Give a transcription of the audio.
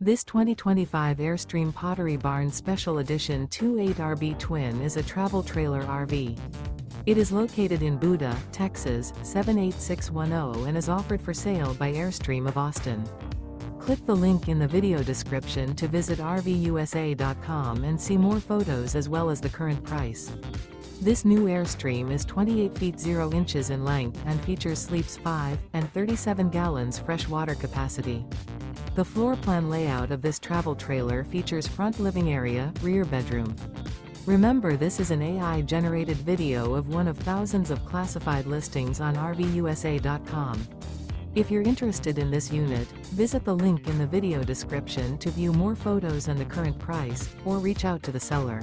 This 2025 Airstream Pottery Barn Special Edition 28RB Twin is a travel trailer RV. It is located in Buda, Texas, 78610 and is offered for sale by Airstream of Austin. Click the link in the video description to visit RVUSA.com and see more photos as well as the current price. This new Airstream is 28 feet 0 inches in length and features sleeps 5 and 37 gallons fresh water capacity. The floor plan layout of this travel trailer features front living area, rear bedroom. Remember, this is an AI-generated video of one of thousands of classified listings on RVUSA.com. If you're interested in this unit, visit the link in the video description to view more photos and the current price, or reach out to the seller.